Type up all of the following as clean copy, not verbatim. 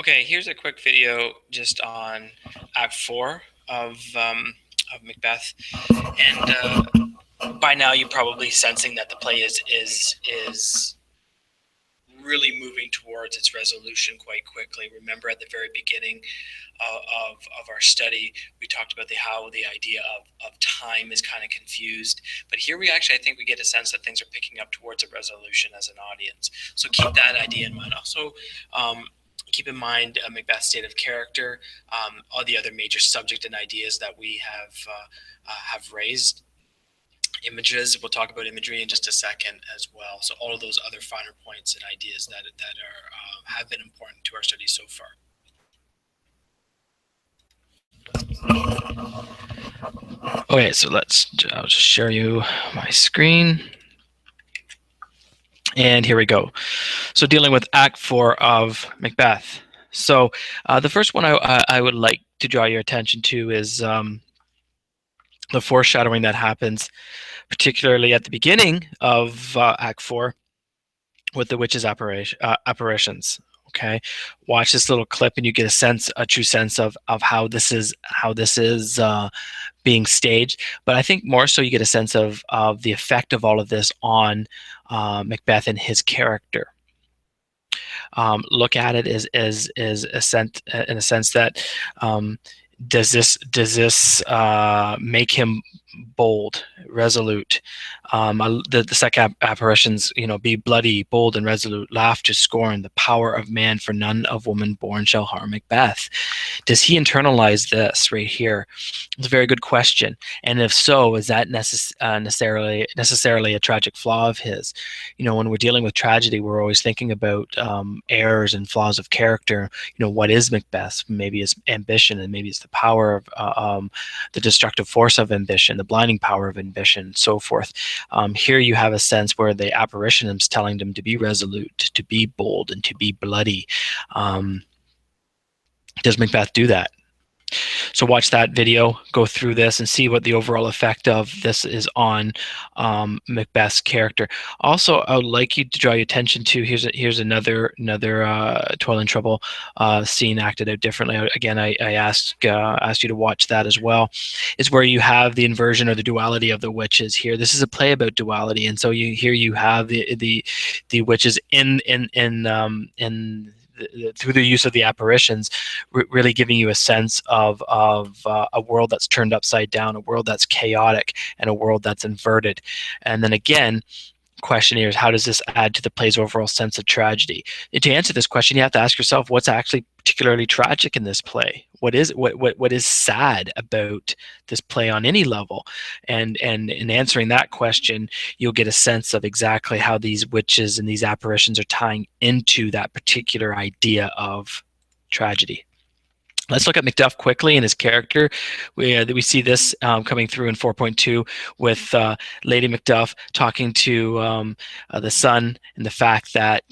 Okay, here's a quick video just on Act 4 of Macbeth, and by now you're probably sensing that the play is really moving towards its resolution quite quickly. Remember, at the very beginning of our study, we talked about how the idea of time is kind of confused, but here we actually, I think, we get a sense that things are picking up towards a resolution as an audience. So keep that idea in mind. Also, keep in mind Macbeth's state of character, all the other major subject and ideas that we have raised. Images, we'll talk about imagery in just a second as well. So all of those other finer points and ideas that are have been important to our study so far. Okay, so I'll just share you my screen. And here we go. So dealing with Act 4 of Macbeth. So the first one I would like to draw your attention to is the foreshadowing that happens, particularly at the beginning of Act 4 with the witches' apparitions. Okay, watch this little clip, and you get a true sense of how this is being staged. But I think more so, you get a sense of the effect of all of this on Macbeth and his character. Look at it as a sense, in a sense that does this make him bold, resolute? The second apparitions, be bloody, bold, and resolute. Laugh to scorn the power of man, for none of woman born shall harm Macbeth. Does he internalize this right here? It's a very good question. And if so, is that necessarily a tragic flaw of his? When we're dealing with tragedy, we're always thinking about errors and flaws of character. What is Macbeth? Maybe it's ambition, and maybe it's the power of the destructive force of ambition, the blinding power of ambition, and so forth. Here you have a sense where the apparition is telling them to be resolute, to be bold, and to be bloody. Does Macbeth do that? So watch that video, go through this, and see what the overall effect of this is on Macbeth's character. Also, I would like you to draw your attention to, here's another Toil and Trouble scene acted out differently. Again, I asked you to watch that as well. Is where you have the inversion or the duality of the witches here. This is a play about duality, and so you have the witches in through the use of the apparitions, really giving you a sense of a world that's turned upside down, a world that's chaotic, and a world that's inverted. And then again, question here is, how does this add to the play's overall sense of tragedy? And to answer this question, you have to ask yourself, what's actually particularly tragic in this play? What is sad about this play on any level? And in answering that question, you'll get a sense of exactly how these witches and these apparitions are tying into that particular idea of tragedy. Let's look at Macduff quickly and his character. We see this coming through in 4.2 with Lady Macduff talking to the son, and the fact that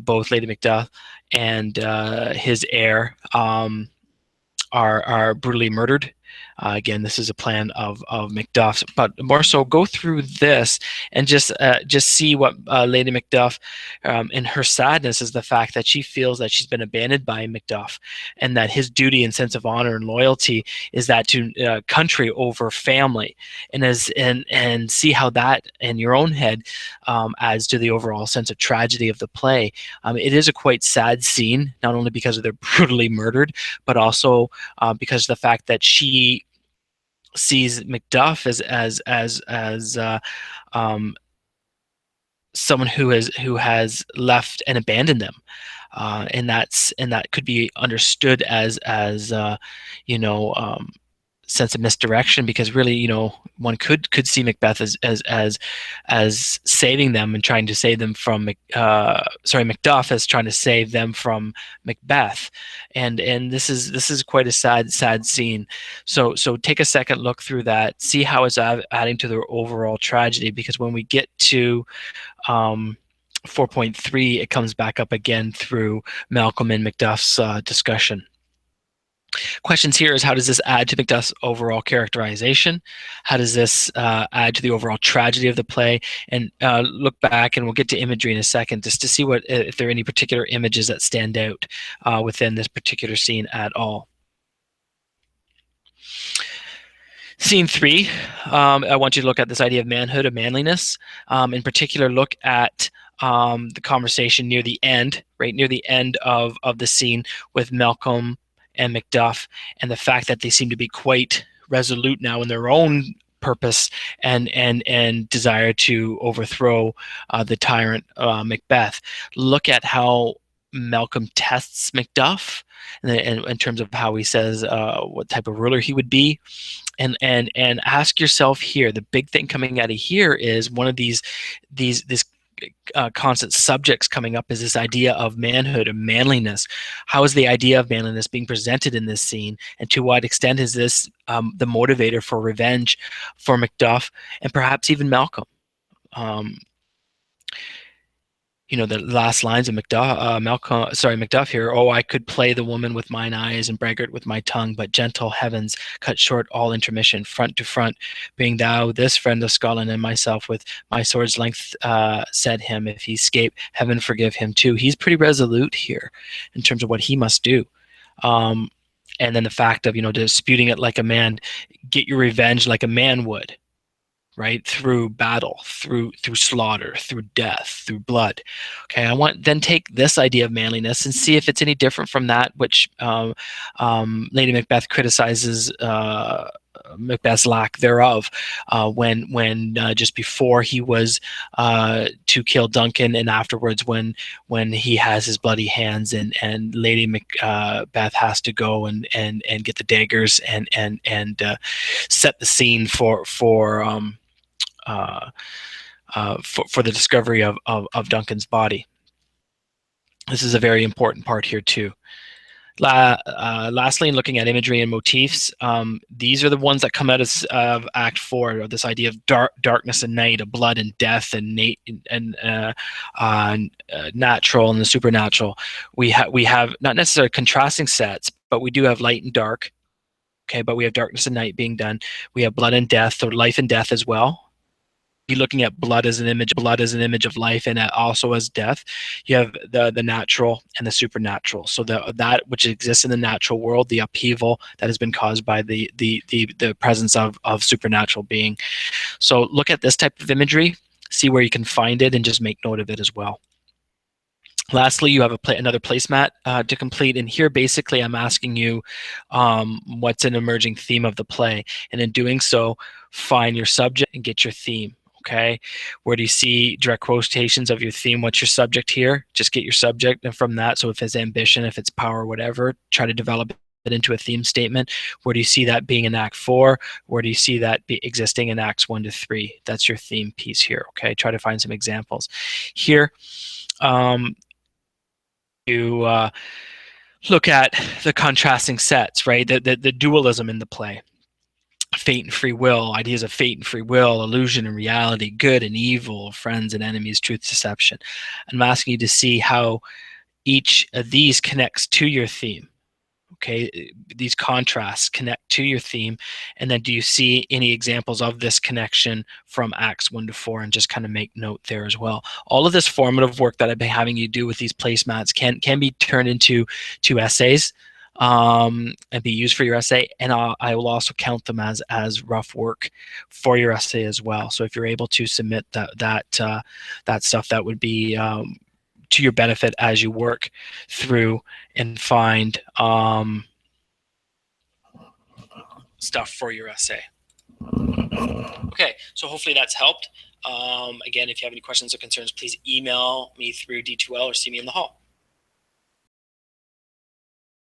both Lady Macduff and his heir are brutally murdered. Again, this is a plan of Macduff's, but more so, go through this and just see what Lady Macduff, in her sadness, is the fact that she feels that she's been abandoned by Macduff, and that his duty and sense of honor and loyalty is that to country over family, and see how that in your own head adds to the overall sense of tragedy of the play. It is a quite sad scene, not only because they're brutally murdered, but also because of the fact that she sees Macduff as someone who has left and abandoned them, and that could be understood as sense of misdirection, because really, one could see Macbeth as saving them and trying to save them from Macduff as trying to save them from Macbeth, and this is quite a sad scene. So take a second look through that, see how it's adding to the overall tragedy, because when we get to 4.3, it comes back up again through Malcolm and Macduff's discussion. Questions here is, how does this add to Macduff's overall characterization? How does this add to the overall tragedy of the play? And look back, and we'll get to imagery in a second, just to see what if there are any particular images that stand out within this particular scene at all. Scene 3, I want you to look at this idea of manhood, of manliness. In particular, look at the conversation near the end, right near the end of the scene with Malcolm and Macduff, and the fact that they seem to be quite resolute now in their own purpose and desire to overthrow the tyrant Macbeth. Look at how Malcolm tests Macduff in terms of how he says what type of ruler he would be, and ask yourself here. The big thing coming out of here is one of these this constant subjects coming up is this idea of manhood, of manliness. How is the idea of manliness being presented in this scene, and to what extent is this the motivator for revenge for Macduff and perhaps even Malcolm? The last lines of Macduff here. Oh, I could play the woman with mine eyes and braggart with my tongue, but gentle heavens cut short all intermission, front to front, being thou this friend of Scotland and myself with my sword's length, said him, if he escape, heaven forgive him too. He's pretty resolute here in terms of what he must do. And then the fact of, disputing it like a man, get your revenge like a man would. Right, through battle, through slaughter, through death, through blood. Okay, I want then take this idea of manliness and see if it's any different from that which Lady Macbeth criticizes Macbeth's lack thereof when just before he was to kill Duncan, and afterwards when he has his bloody hands and Lady Macbeth has to go and get the daggers and set the scene for the discovery of Duncan's body. This is a very important part here too. Lastly, in looking at imagery and motifs, these are the ones that come out of Act 4, this idea of darkness and night, of blood and death, and natural and the supernatural. We have not necessarily contrasting sets, but we do have light and dark. Okay, but we have darkness and night being done. We have blood and death, or life and death as well. You're looking at blood as an image of life, and also as death. You have the natural and the supernatural. So that which exists in the natural world, the upheaval that has been caused by the presence of supernatural being. So look at this type of imagery, see where you can find it, and just make note of it as well. Lastly, you have another placemat to complete, and here basically I'm asking you what's an emerging theme of the play, and in doing so, find your subject and get your theme. Okay, where do you see direct quotations of your theme? What's your subject here? Just get your subject, and from that, so if it's ambition, if it's power, whatever, try to develop it into a theme statement. Where do you see that being in Act 4? Where do you see that existing in Acts 1 to 3? That's your theme piece here. Okay, try to find some examples here. You look at the contrasting sets, right? The dualism in the play. Fate and free will, ideas of fate and free will, illusion and reality, good and evil, friends and enemies, truth, deception. I'm asking you to see how each of these connects to your theme. Okay, these contrasts connect to your theme, and then do you see any examples of this connection from Acts 1 to 4, and just kind of make note there as well. All of this formative work that I've been having you do with these placemats can be turned into 2 essays and be used for your essay, and I will also count them as rough work for your essay as well. So if you're able to submit that stuff, that would be to your benefit as you work through and find stuff for your essay. Okay, so hopefully that's helped. Again, if you have any questions or concerns, please email me through D2L or see me in the hall.